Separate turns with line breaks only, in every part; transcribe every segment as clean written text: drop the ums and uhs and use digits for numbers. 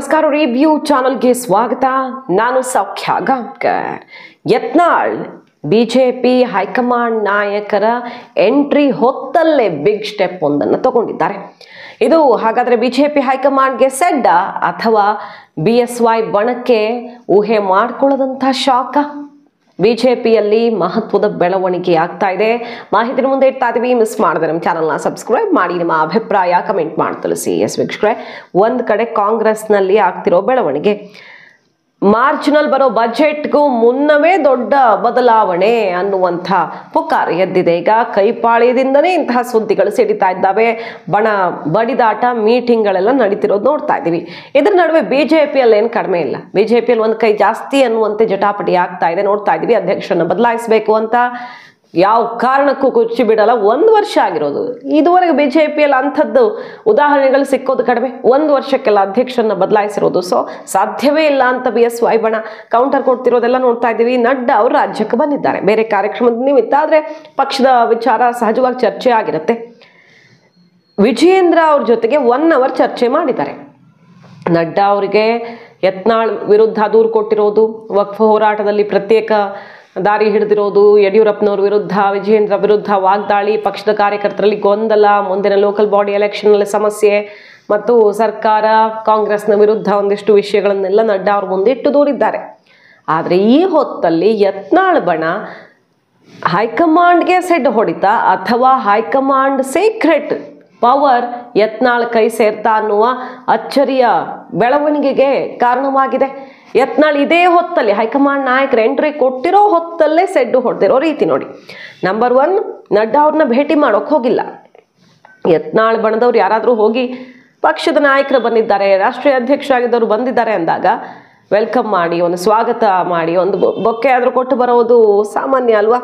ನಮಸ್ಕಾರ ರಿವ್ಯೂ ಚಾನೆಲ್ಗೆ ಸ್ವಾಗತ. ನಾನು ಸೌಖ್ಯ ಗಾಂವ್ಕರ್. ಯತ್ನಾಳ್ ಬಿಜೆಪಿ ಹೈಕಮಾಂಡ್ ನಾಯಕರ ಎಂಟ್ರಿ ಹೊತ್ತಲ್ಲೇ ಬಿಗ್ ಸ್ಟೆಪ್ ಒಂದನ್ನು ತಗೊಂಡಿದ್ದಾರೆ. ಇದು ಹಾಗಾದ್ರೆ ಬಿಜೆಪಿ ಹೈಕಮಾಂಡ್ಗೆ ಸೆಡ್ಡ ಅಥವಾ BSY ಬಣಕ್ಕೆ ಊಹೆ ಮಾಡ್ಕೊಳ್ಳದಂತ ಶಾಕ? ಬಿಜೆಪಿಯಲ್ಲಿ ಮಹತ್ವದ ಬೆಳವಣಿಗೆ ಆಗ್ತಾ ಇದೆ. ಮಾಹಿತಿನ ಮುಂದೆ ಇಡ್ತಾ ಇದೀವಿ. ಮಿಸ್ ಮಾಡಿದ್ರೆ ನಮ್ಮ ಚಾನಲ್ನ ಸಬ್ಸ್ಕ್ರೈಬ್ ಮಾಡಿ, ನಿಮ್ಮ ಅಭಿಪ್ರಾಯ ಕಮೆಂಟ್ ಮಾಡಿ ತಿಳಿಸಿ. ವೀಕ್ಷಕರೇ, ಒಂದ್ ಕಡೆ ಕಾಂಗ್ರೆಸ್ನಲ್ಲಿ ಆಗ್ತಿರೋ ಬೆಳವಣಿಗೆ, ಮಾರ್ಚ್ನಲ್ಲಿ ಬರೋ ಬಜೆಟ್ಗೂ ಮುನ್ನವೇ ದೊಡ್ಡ ಬದಲಾವಣೆ ಅನ್ನುವಂಥ ಪುಕಾರ್ ಎದ್ದಿದೆ. ಈಗ ಕೈಪಾಳ್ಯದಿಂದನೇ ಇಂತಹ ಸುದ್ದಿಗಳು ಸಿಡಿತಾ ಇದ್ದಾವೆ. ಬಡಿದಾಟ ಮೀಟಿಂಗ್ಗಳೆಲ್ಲ ನಡೀತಿರೋದು ನೋಡ್ತಾ ಇದ್ದೀವಿ. ಇದ್ರ ನಡುವೆ ಬಿಜೆಪಿಯಲ್ಲಿ ಏನು ಕಡಿಮೆ ಇಲ್ಲ. ಬಿಜೆಪಿಯಲ್ಲಿ ಒಂದು ಕೈ ಜಾಸ್ತಿ ಅನ್ನುವಂತೆ ಜಟಾಪಟಿ ಆಗ್ತಾ ಇದೆ. ನೋಡ್ತಾ ಇದ್ದೀವಿ, ಅಧ್ಯಕ್ಷರನ್ನ ಬದಲಾಯಿಸಬೇಕು ಅಂತ ಯಾವ ಕಾರಣಕ್ಕೂ ಕುರ್ಚಿ ಬಿಡಲ್ಲ. 1 ವರ್ಷ ಆಗಿರೋದು. ಇದುವರೆಗೆ ಬಿಜೆಪಿಯಲ್ಲಿ ಅಂಥದ್ದು ಉದಾಹರಣೆಗಳು ಸಿಕ್ಕೋದು ಕಡಿಮೆ. 1 ವರ್ಷಕ್ಕೆಲ್ಲ ಅಧ್ಯಕ್ಷರನ್ನ ಬದಲಾಯಿಸಿರೋದು. ಸೊ ಸಾಧ್ಯವೇ ಇಲ್ಲ ಅಂತ BSY ಬಣ ಕೌಂಟರ್ ಕೊಡ್ತಿರೋದೆಲ್ಲ ನೋಡ್ತಾ ಇದ್ದೀವಿ. ನಡ್ಡಾ ಅವರು ರಾಜ್ಯಕ್ಕೆ ಬಂದಿದ್ದಾರೆ ಬೇರೆ ಕಾರ್ಯಕ್ರಮದ ನಿಮಿತ್ತ. ಆದರೆ ಪಕ್ಷದ ವಿಚಾರ ಸಹಜವಾಗಿ ಚರ್ಚೆ ಆಗಿರುತ್ತೆ. ವಿಜಯೇಂದ್ರ ಅವ್ರ ಜೊತೆಗೆ 1 ಅವರ್ ಚರ್ಚೆ ಮಾಡಿದ್ದಾರೆ. ನಡ್ಡಾ ಅವರಿಗೆ ಯತ್ನಾಳ್ ವಿರುದ್ಧ ದೂರು ಕೊಟ್ಟಿರೋದು, ವಕ್ಫ್ ಹೋರಾಟದಲ್ಲಿ ಪ್ರತ್ಯೇಕ ದಾರಿ ಹಿಡಿದಿರೋದು, ಯಡಿಯೂರಪ್ಪನವ್ರ ವಿರುದ್ಧ, ವಿಜಯೇಂದ್ರ ವಿರುದ್ಧ ವಾಗ್ದಾಳಿ, ಪಕ್ಷದ ಕಾರ್ಯಕರ್ತರಲ್ಲಿ ಗೊಂದಲ, ಮುಂದಿನ ಲೋಕಲ್ ಬಾಡಿ ಎಲೆಕ್ಷನ್ನಲ್ಲಿ ಸಮಸ್ಯೆ ಮತ್ತು ಸರ್ಕಾರ ಕಾಂಗ್ರೆಸ್ನ ವಿರುದ್ಧ ಒಂದಿಷ್ಟು ವಿಷಯಗಳನ್ನೆಲ್ಲ ನಡ್ಡಾ ಅವ್ರ ಮುಂದೆ ಇಟ್ಟು ದೂರಿದ್ದಾರೆ. ಆದರೆ ಈ ಹೊತ್ತಲ್ಲಿ ಯತ್ನಾಳ್ ಬಣ ಹೈಕಮಾಂಡ್ಗೆ ಸೆಡ್ ಹೊಡಿತಾ ಅಥವಾ ಹೈಕಮಾಂಡ್ ಸೀಕ್ರೆಟ್ ಪವರ್ ಯತ್ನಾಳ್ ಕೈ ಸೇರ್ತಾ ಅನ್ನುವ ಅಚ್ಚರಿಯ ಬೆಳವಣಿಗೆಗೆ ಕಾರಣವಾಗಿದೆ. ಯತ್ನಾಳ್ ಇದೇ ಹೊತ್ತಲ್ಲಿ ಹೈಕಮಾಂಡ್ ನಾಯಕರು ಎಂಟ್ರಿ ಕೊಟ್ಟಿರೋ ಹೊತ್ತಲ್ಲೇ ಸೆಡ್ಡು ಹೊಡೆದಿರೋ ರೀತಿ ನೋಡಿ. ನಂಬರ್ 1, ನಡ್ಡಾ ಅವ್ರನ್ನ ಭೇಟಿ ಮಾಡೋಕೆ ಹೋಗಿಲ್ಲ. ಯತ್ನಾಳ್ ಬಣದವ್ರು ಯಾರಾದರೂ ಹೋಗಿ ಪಕ್ಷದ ನಾಯಕರು ಬಂದಿದ್ದಾರೆ, ರಾಷ್ಟ್ರೀಯ ಅಧ್ಯಕ್ಷರಾಗಿದ್ದವರು ಬಂದಿದ್ದಾರೆ ಅಂದಾಗ ವೆಲ್ಕಮ್ ಮಾಡಿ, ಒಂದು ಸ್ವಾಗತ ಮಾಡಿ, ಒಂದು ಬೊಕ್ಕೆ ಆದರೂ ಕೊಟ್ಟು ಬರೋದು ಸಾಮಾನ್ಯ ಅಲ್ವಾ?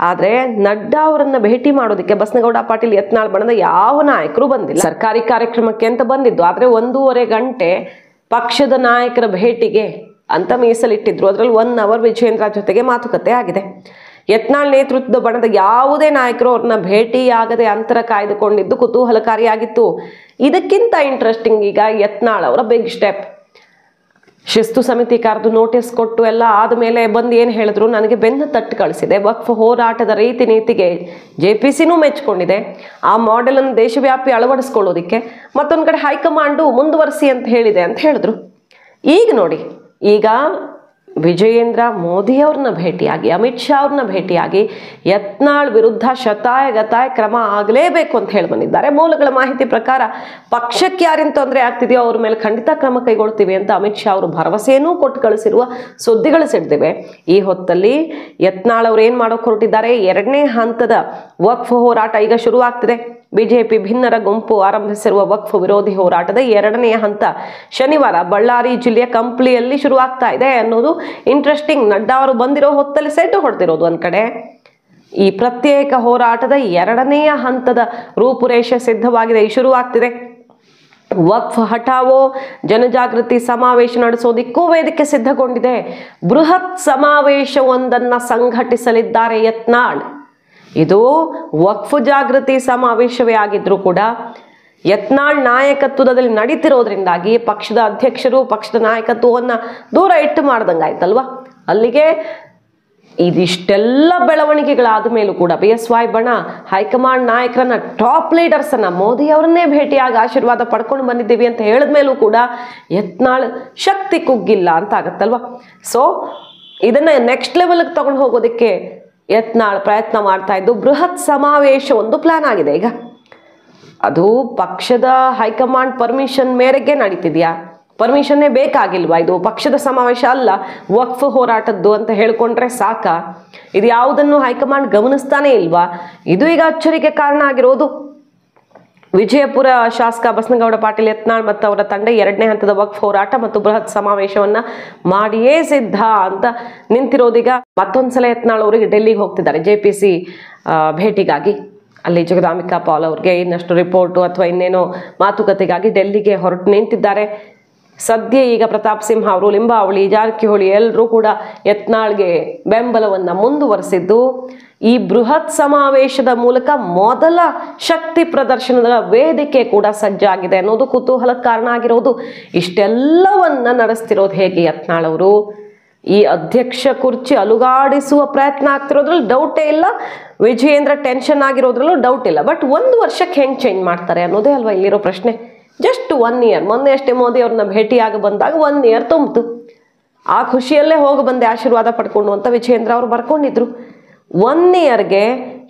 ಆದರೆ ನಡ್ಡಾ ಅವರನ್ನ ಭೇಟಿ ಮಾಡೋದಕ್ಕೆ ಬಸನಗೌಡ ಪಾಟೀಲ್ ಯತ್ನಾಳ್ ಬಣದ ಯಾವ ನಾಯಕರು ಬಂದಿಲ್ಲ. ಸರ್ಕಾರಿ ಕಾರ್ಯಕ್ರಮಕ್ಕೆ ಅಂತ ಬಂದಿದ್ದು. ಆದರೆ 1.5 ಗಂಟೆ ಪಕ್ಷದ ನಾಯಕರ ಭೇಟಿಗೆ ಅಂತ ಮೀಸಲಿಟ್ಟಿದ್ರು. ಅದರಲ್ಲಿ 1 ಅವರ್ ವಿಜಯೇಂದ್ರ ಜೊತೆಗೆ ಮಾತುಕತೆ ಆಗಿದೆ. ಯತ್ನಾಳ್ ನೇತೃತ್ವದ ಬಣದ ಯಾವುದೇ ನಾಯಕರು ಅವ್ರನ್ನ ಭೇಟಿಯಾಗದೆ ಅಂತರ ಕಾಯ್ದುಕೊಂಡಿದ್ದು ಕುತೂಹಲಕಾರಿಯಾಗಿತ್ತು. ಇದಕ್ಕಿಂತ ಇಂಟ್ರೆಸ್ಟಿಂಗ್ ಈಗ ಯತ್ನಾಳ್ ಅವರ ಬಿಗ್ ಸ್ಟೆಪ್. ಶಿಸ್ತು ಸಮಿತಿ ಕರೆದು ನೋಟಿಸ್ ಕೊಟ್ಟು ಎಲ್ಲ ಆದಮೇಲೆ ಬಂದು ಏನು ಹೇಳಿದ್ರು, ನನಗೆ ಬೆನ್ನು ತಟ್ಟು ಕಳಿಸಿದೆ. ವಕ್ಫ್ ಹೋರಾಟದ ರೀತಿ ನೀತಿಗೆ JPCನೂ ಮೆಚ್ಕೊಂಡಿದೆ. ಆ ಮಾಡೆಲನ್ನು ದೇಶವ್ಯಾಪಿ ಅಳವಡಿಸ್ಕೊಳ್ಳೋದಿಕ್ಕೆ ಮತ್ತೊಂದು ಕಡೆ ಹೈಕಮಾಂಡು ಮುಂದುವರಿಸಿ ಅಂತ ಹೇಳಿದೆ ಅಂತ ಹೇಳಿದ್ರು. ಈಗ ನೋಡಿ, ಈಗ ವಿಜಯೇಂದ್ರ ಮೋದಿಯವ್ರನ್ನ ಭೇಟಿಯಾಗಿ, ಅಮಿತ್ ಶಾ ಅವ್ರನ್ನ ಭೇಟಿಯಾಗಿ ಯತ್ನಾಳ್ ವಿರುದ್ಧ ಶತಾಯಗತಾಯ ಕ್ರಮ ಆಗಲೇಬೇಕು ಅಂತ ಹೇಳಿ ಬಂದಿದ್ದಾರೆ. ಮೂಲಗಳ ಮಾಹಿತಿ ಪ್ರಕಾರ ಪಕ್ಷಕ್ಕೆ ಯಾರಿನ ತೊಂದರೆ ಆಗ್ತಿದೆಯೋ ಅವ್ರ ಮೇಲೆ ಖಂಡಿತ ಕ್ರಮ ಕೈಗೊಳ್ತೀವಿ ಅಂತ ಅಮಿತ್ ಶಾ ಅವರು ಭರವಸೆಯನ್ನೂ ಕೊಟ್ಟು ಕಳಿಸಿರುವ ಸುದ್ದಿಗಳು ಸಿಡ್ದಿವೆ. ಈ ಹೊತ್ತಲ್ಲಿ ಯತ್ನಾಳ್ ಅವ್ರು ಏನು ಮಾಡೋಕೆ ಹೊರಟಿದ್ದಾರೆ? 2ನೇ ಹಂತದ ವಕ್ಫ್ ಹೋರಾಟ ಈಗ ಶುರುವಾಗ್ತಿದೆ. ಬಿಜೆಪಿ ಭಿನ್ನರ ಗುಂಪು ಆರಂಭಿಸಿರುವ ವಕ್ಫ್ ವಿರೋಧಿ ಹೋರಾಟದ 2ನೇ ಹಂತ ಶನಿವಾರ ಬಳ್ಳಾರಿ ಜಿಲ್ಲೆಯ ಕಂಪ್ಲಿಯಲ್ಲಿ ಶುರುವಾಗ್ತಾ ಇದೆ ಅನ್ನೋದು ಇಂಟ್ರೆಸ್ಟಿಂಗ್. ನಡ್ಡಾ ಅವರು ಬಂದಿರೋ ಹೊತ್ತಲ್ಲಿ ಸೆಡ್ಡು ಹೊಡೆದಿರೋದು ಒಂದ್ ಕಡೆ. ಈ ಪ್ರತ್ಯೇಕ ಹೋರಾಟದ 2ನೇ ಹಂತದ ರೂಪುರೇಷೆ ಸಿದ್ಧವಾಗಿದೆ, ಶುರುವಾಗ್ತಿದೆ. ವಕ್ಫ್ ಹಠಾವೋ ಜನಜಾಗೃತಿ ಸಮಾವೇಶ ನಡೆಸೋದಿಕ್ಕೂ ವೇದಿಕೆ ಸಿದ್ಧಗೊಂಡಿದೆ. ಬೃಹತ್ ಸಮಾವೇಶವೊಂದನ್ನ ಸಂಘಟಿಸಲಿದ್ದಾರೆ ಯತ್ನಾಳ್. ಇದು ವಕ್ಫ್ ಜಾಗೃತಿ ಸಮಾವೇಶವೇ ಆಗಿದ್ರು ಕೂಡ ಯತ್ನಾಳ್ ನಾಯಕತ್ವದಲ್ಲಿ ನಡೀತಿರೋದ್ರಿಂದಾಗಿ ಪಕ್ಷದ ಅಧ್ಯಕ್ಷರು ಪಕ್ಷದ ನಾಯಕತ್ವವನ್ನು ದೂರ ಇಟ್ಟು ಮಾಡ್ದಂಗಾಯ್ತಲ್ವಾ? ಅಲ್ಲಿಗೆ ಇದಿಷ್ಟೆಲ್ಲ ಬೆಳವಣಿಗೆಗಳಾದ ಮೇಲೂ ಕೂಡ BSY ಬಣ ಹೈಕಮಾಂಡ್ ನಾಯಕರನ್ನ, ಟಾಪ್ ಲೀಡರ್ಸನ್ನ, ಮೋದಿ ಅವರನ್ನೇ ಭೇಟಿಯಾಗಿ ಆಶೀರ್ವಾದ ಪಡ್ಕೊಂಡು ಬಂದಿದ್ದೀವಿ ಅಂತ ಹೇಳಿದ ಮೇಲೂ ಕೂಡ ಯತ್ನಾಳ್ ಶಕ್ತಿ ಕುಗ್ಗಿಲ್ಲ ಅಂತ ಆಗತ್ತಲ್ವಾ? ಸೊ ಇದನ್ನ ನೆಕ್ಸ್ಟ್ ಲೆವೆಲ್ಗೆ ತಗೊಂಡು ಹೋಗೋದಕ್ಕೆ ಯತ್ನಾಳ್ ಪ್ರಯತ್ನ ಮಾಡ್ತಾ ಇದ್ದು ಬೃಹತ್ ಸಮಾವೇಶ ಒಂದು ಪ್ಲಾನ್ ಆಗಿದೆ. ಈಗ ಅದು ಪಕ್ಷದ ಹೈಕಮಾಂಡ್ ಪರ್ಮಿಷನ್ ಮೇರೆಗೆ ನಡೀತಿದ್ಯಾ? ಪರ್ಮಿಷನ್ನೇ ಬೇಕಾಗಿಲ್ವಾ? ಇದು ಪಕ್ಷದ ಸಮಾವೇಶ ಅಲ್ಲ, ವಕ್ಫ್ ಹೋರಾಟದ್ದು ಅಂತ ಹೇಳ್ಕೊಂಡ್ರೆ ಸಾಕ? ಇದು ಯಾವುದನ್ನು ಹೈಕಮಾಂಡ್ ಗಮನಿಸ್ತಾನೆ ಇಲ್ವಾ? ಇದು ಈಗ ಅಚ್ಚರಿಗೆ ಕಾರಣ ಆಗಿರೋದು. ವಿಜಯಪುರ ಶಾಸಕ ಬಸನಗೌಡ ಪಾಟೀಲ್ ಯತ್ನಾಳ್ ಮತ್ತು ಅವರ ತಂಡ 2ನೇ ಹಂತದ ವಕ್ಫ್ ಹೋರಾಟ ಮತ್ತು ಬೃಹತ್ ಸಮಾವೇಶವನ್ನ ಮಾಡಿಯೇ ಸಿದ್ಧ ಅಂತ ನಿಂತಿರೋದೀಗ. ಮತ್ತೊಂದ್ಸಲ ಯತ್ನಾಳ್ ಅವರಿಗೆ ಡೆಲ್ಲಿಗೆ ಹೋಗ್ತಿದ್ದಾರೆ JPC ಭೇಟಿಗಾಗಿ. ಅಲ್ಲಿ ಜಗದಾಂಬಿಕಾ ಪಾಲ್ ಅವ್ರಿಗೆ ಇನ್ನಷ್ಟು ರಿಪೋರ್ಟು ಅಥವಾ ಇನ್ನೇನೋ ಮಾತುಕತೆಗಾಗಿ ಡೆಲ್ಲಿಗೆ ಹೊರಟು ನಿಂತಿದ್ದಾರೆ. ಸದ್ಯ ಈಗ ಪ್ರತಾಪ್ ಸಿಂಹ ಅವರು, ಲಿಂಬಾವಳಿ, ಜಾರಕಿಹೊಳಿ ಎಲ್ಲರೂ ಕೂಡ ಯತ್ನಾಳ್ಗೆ ಬೆಂಬಲವನ್ನು ಮುಂದುವರೆಸಿದ್ದು ಈ ಬೃಹತ್ ಸಮಾವೇಶದ ಮೂಲಕ ಮೊದಲ ಶಕ್ತಿ ಪ್ರದರ್ಶನದ ವೇದಿಕೆ ಕೂಡ ಸಜ್ಜಾಗಿದೆ ಅನ್ನೋದು ಕುತೂಹಲಕ್ಕೆ ಕಾರಣ ಆಗಿರೋದು. ಇಷ್ಟೆಲ್ಲವನ್ನ ನಡೆಸ್ತಿರೋದು ಹೇಗೆ ಯತ್ನಾಳ್ ಅವರು? ಈ ಅಧ್ಯಕ್ಷ ಕುರ್ಚಿ ಅಲುಗಾಡಿಸುವ ಪ್ರಯತ್ನ ಆಗ್ತಿರೋದ್ರಲ್ಲಿ ಡೌಟೇ ಇಲ್ಲ, ವಿಜಯೇಂದ್ರ ಟೆನ್ಷನ್ ಆಗಿರೋದ್ರಲ್ಲೂ ಡೌಟ್ ಇಲ್ಲ. ಬಟ್ 1 ವರ್ಷಕ್ಕೆ ಹೆಂಗೆ ಚೇಂಜ್ ಮಾಡ್ತಾರೆ ಅನ್ನೋದೇ ಅಲ್ವಾ ಇಲ್ಲಿರೋ ಪ್ರಶ್ನೆ. ಜಸ್ಟ್ 1 ಇಯರ್, ಮೊನ್ನೆ ಅಷ್ಟೇ ಮೋದಿ ಅವ್ರನ್ನ ಭೇಟಿಯಾಗಿ ಬಂದಾಗ 1 ಇಯರ್ ತುಂಬಿತು. ಆ ಖುಷಿಯಲ್ಲೇ ಹೋಗಿ ಬಂದೆ ಆಶೀರ್ವಾದ ಪಡ್ಕೊಂಡು ಅಂತ ವಿಜಯೇಂದ್ರ ಅವರು ಬರ್ಕೊಂಡಿದ್ರು. 1 ಇಯರ್ಗೆ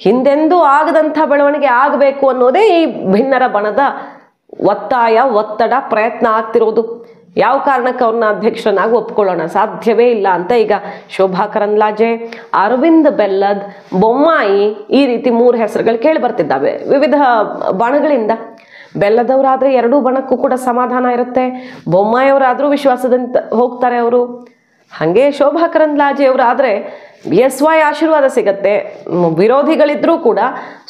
ಹಿಂದೆಂದೂ ಆಗದಂಥ ಬೆಳವಣಿಗೆ ಆಗಬೇಕು ಅನ್ನೋದೇ ಈ ಭಿನ್ನರ ಬಣದ ಒತ್ತಾಯ, ಒತ್ತಡ, ಪ್ರಯತ್ನ ಆಗ್ತಿರೋದು. ಯಾವ ಕಾರಣಕ್ಕೆ ಅವ್ರನ್ನ ಅಧ್ಯಕ್ಷರನ್ನಾಗಿ ಒಪ್ಕೊಳ್ಳೋಣ, ಸಾಧ್ಯವೇ ಇಲ್ಲ ಅಂತ ಈಗ ಶೋಭಾ ಕರಂದ್ಲಾಜೆ, ಅರವಿಂದ್ ಬೆಲ್ಲದ್, ಬೊಮ್ಮಾಯಿ ಈ ರೀತಿ 3 ಹೆಸರುಗಳು ಕೇಳಿ ಬರ್ತಿದ್ದಾವೆ ವಿವಿಧ ಬಣಗಳಿಂದ. ಬೆಲ್ಲದವರಾದ್ರೆ 2 ಬಣಕ್ಕೂ ಕೂಡ ಸಮಾಧಾನ ಇರುತ್ತೆ, ಬೊಮ್ಮಾಯಿಯವರಾದ್ರೂ ವಿಶ್ವಾಸದಿಂದ ಹೋಗ್ತಾರೆ ಅವರು. ಹಾಗೆ ಶೋಭಾ ಕರಂದ್ಲಾಜೆ ಅವರಾದ್ರೆ SY ಆಶೀರ್ವಾದ ಸಿಗತ್ತೆ, ವಿರೋಧಿಗಳಿದ್ರೂ ಕೂಡ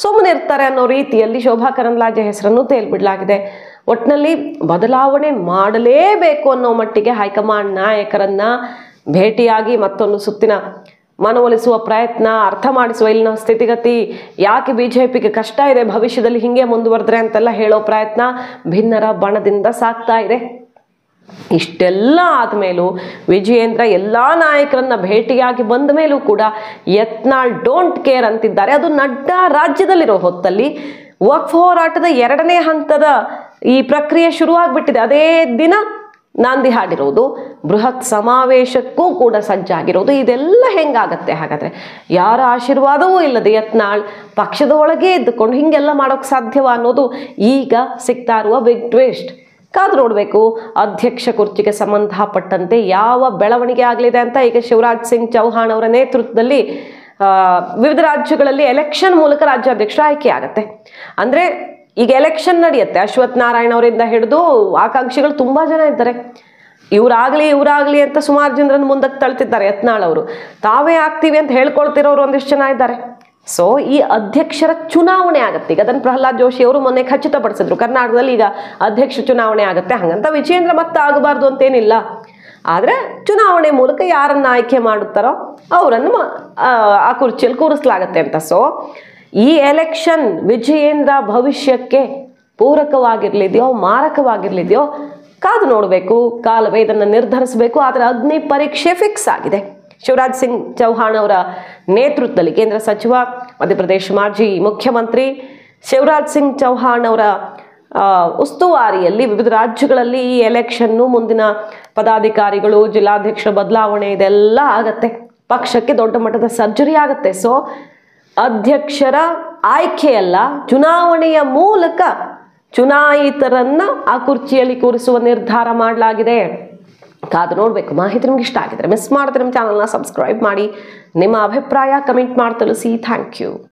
ಸುಮ್ಮನೆ ಇರ್ತಾರೆ ಅನ್ನೋ ರೀತಿಯಲ್ಲಿ ಶೋಭಾ ಕರಂದ್ಲಾಜೆ ಹೆಸರನ್ನು ತೇಲ್ಬಿಡಲಾಗಿದೆ. ಒಟ್ಟಿನಲ್ಲಿ ಬದಲಾವಣೆ ಮಾಡಲೇಬೇಕು ಅನ್ನೋ ಮಟ್ಟಿಗೆ ಹೈಕಮಾಂಡ್ ನಾಯಕರನ್ನ ಭೇಟಿಯಾಗಿ ಮತ್ತೊಂದು ಸುತ್ತಿನ ಮನವೊಲಿಸುವ ಪ್ರಯತ್ನ, ಅರ್ಥ ಮಾಡಿಸುವ ಇಲ್ಲಿನ ಸ್ಥಿತಿಗತಿ, ಯಾಕೆ BJPಗೆ ಕಷ್ಟ ಇದೆ, ಭವಿಷ್ಯದಲ್ಲಿ ಹಿಂಗೆ ಮುಂದುವರೆದ್ರೆ ಅಂತೆಲ್ಲ ಹೇಳೋ ಪ್ರಯತ್ನ ಭಿನ್ನರ ಬಣದಿಂದ ಸಾಗ್ತಾ ಇದೆ. ಇಷ್ಟೆಲ್ಲ ಆದ್ಮೇಲೂ ವಿಜಯೇಂದ್ರ ಎಲ್ಲಾ ನಾಯಕರನ್ನ ಭೇಟಿಯಾಗಿ ಬಂದ ಮೇಲೂ ಕೂಡ ಯತ್ನಾಳ್ ಡೋಂಟ್ ಕೇರ್ ಅಂತಿದ್ದಾರೆ. ಅದು ನಡ್ಡಾ ರಾಜ್ಯದಲ್ಲಿರೋ ಹೊತ್ತಲ್ಲಿ ವಕ್ಫ್ ಹೋರಾಟದ 2ನೇ ಹಂತದ ಈ ಪ್ರಕ್ರಿಯೆ ಶುರುವಾಗ್ಬಿಟ್ಟಿದೆ. ಅದೇ ದಿನ ನಾಂದಿ ಹಾಡಿರೋದು, ಬೃಹತ್ ಸಮಾವೇಶಕ್ಕೂ ಕೂಡ ಸಜ್ಜಾಗಿರೋದು. ಇದೆಲ್ಲ ಹೆಂಗಾಗತ್ತೆ ಹಾಗಾದ್ರೆ? ಯಾರ ಆಶೀರ್ವಾದವೂ ಇಲ್ಲದೆ ಯತ್ನಾಳ್ ಪಕ್ಷದ ಒಳಗೆ ಇದ್ದುಕೊಂಡು ಹಿಂಗೆಲ್ಲ ಮಾಡೋಕೆ ಸಾಧ್ಯವಾ ಅನ್ನೋದು ಈಗ ಸಿಗ್ತಾ ಇರುವ ಬಿಗ್ ಟ್ವಿಸ್ಟ್. ಕಾದು ನೋಡಬೇಕು ಅಧ್ಯಕ್ಷ ಕುರ್ಚಿಗೆ ಸಂಬಂಧಪಟ್ಟಂತೆ ಯಾವ ಬೆಳವಣಿಗೆ ಆಗಲಿದೆ ಅಂತ. ಈಗ ಶಿವರಾಜ್ ಸಿಂಗ್ ಚೌಹಾಣ್ ಅವರ ನೇತೃತ್ವದಲ್ಲಿ ವಿವಿಧ ರಾಜ್ಯಗಳಲ್ಲಿ ಎಲೆಕ್ಷನ್ ಮೂಲಕ ರಾಜ್ಯಾಧ್ಯಕ್ಷರು ಆಯ್ಕೆ ಆಗತ್ತೆ. ಅಂದ್ರೆ ಈಗ ಎಲೆಕ್ಷನ್ ನಡೆಯುತ್ತೆ, ಅಶ್ವಥ್ ನಾರಾಯಣ ಅವರಿಂದ ಹಿಡಿದು ಆಕಾಂಕ್ಷಿಗಳು ತುಂಬಾ ಜನ ಇದ್ದಾರೆ. ಇವರಾಗ್ಲಿ ಅಂತ ಸುಮಾರು ಜನರನ್ನು ಮುಂದಕ್ಕೆ ತಳ್ತಿದ್ದಾರೆ ಯತ್ನಾಳ್ ಅವರು. ತಾವೇ ಆಗ್ತೀವಿ ಅಂತ ಹೇಳ್ಕೊಳ್ತಿರೋರು ಒಂದಿಷ್ಟು ಜನ ಇದ್ದಾರೆ. ಸೊ ಈ ಅಧ್ಯಕ್ಷರ ಚುನಾವಣೆ ಆಗತ್ತೆ. ಈಗ ಅದನ್ನು ಪ್ರಹ್ಲಾದ್ ಜೋಶಿ ಅವರು ಮೊನ್ನೆ ಖಚಿತಪಡಿಸಿದ್ರು, ಕರ್ನಾಟಕದಲ್ಲಿ ಈಗ ಅಧ್ಯಕ್ಷ ಚುನಾವಣೆ ಆಗತ್ತೆ. ಹಂಗಂತ ವಿಜಯೇಂದ್ರ ಮತ್ತೆ ಆಗಬಾರ್ದು ಅಂತೇನಿಲ್ಲ, ಆದ್ರೆ ಚುನಾವಣೆ ಮೂಲಕ ಯಾರನ್ನ ಆಯ್ಕೆ ಮಾಡುತ್ತಾರೋ ಅವರನ್ನು ಆ ಕುರ್ಚಿಯಲ್ಲಿ ಕೂರಿಸಲಾಗತ್ತೆ ಅಂತ. ಸೊ ಈ ಎಲೆಕ್ಷನ್ ವಿಜಯೇಂದ್ರ ಭವಿಷ್ಯಕ್ಕೆ ಪೂರಕವಾಗಿರ್ಲಿದೆಯೋ ಮಾರಕವಾಗಿರ್ಲಿದೆಯೋ ಕಾದು ನೋಡಬೇಕು, ಕಾಲವೇ ಇದನ್ನು ನಿರ್ಧರಿಸಬೇಕು. ಆದರೆ ಅಗ್ನಿ ಪರೀಕ್ಷೆ ಫಿಕ್ಸ್ ಆಗಿದೆ. ಶಿವರಾಜ್ ಸಿಂಗ್ ಚೌಹಾಣ್ ಅವರ ನೇತೃತ್ವದಲ್ಲಿ ಕೇಂದ್ರ ಸಚಿವ, ಮಧ್ಯಪ್ರದೇಶ ಮಾಜಿ ಮುಖ್ಯಮಂತ್ರಿ ಶಿವರಾಜ್ ಸಿಂಗ್ ಚೌಹಾಣ್ ಅವರ ಉಸ್ತುವಾರಿಯಲ್ಲಿ ವಿವಿಧ ರಾಜ್ಯಗಳಲ್ಲಿ ಈ ಎಲೆಕ್ಷನ್ನು, ಮುಂದಿನ ಪದಾಧಿಕಾರಿಗಳು, ಜಿಲ್ಲಾಧ್ಯಕ್ಷರ ಬದಲಾವಣೆ ಇದೆಲ್ಲ ಆಗತ್ತೆ. ಪಕ್ಷಕ್ಕೆ ದೊಡ್ಡ ಮಟ್ಟದ ಸರ್ಜರಿ ಆಗತ್ತೆ. ಸೊ ಅಧ್ಯಕ್ಷರ ಆಯ್ಕೆಯಲ್ಲ, ಚುನಾವಣೆಯ ಮೂಲಕ ಚುನಾಯಿತರನ್ನ ಆ ಕುರ್ಚಿಯಲ್ಲಿ ಕೂರಿಸುವ ನಿರ್ಧಾರ ಮಾಡಲಾಗಿದೆ. ಕಾದು ನೋಡಬೇಕು. ಮಾಹಿತಿ ನಿಮ್ಗೆ ಇಷ್ಟ ಆಗಿದ್ರೆ ಮಿಸ್ ಮಾಡಿದ್ರೆ ನಮ್ಮ ಚಾನಲ್ನ ಸಬ್ಸ್ಕ್ರೈಬ್ ಮಾಡಿ, ನಿಮ್ಮ ಅಭಿಪ್ರಾಯ ಕಮೆಂಟ್ ಮಾಡಿ ತಿಳಿಸಿ. Thank you.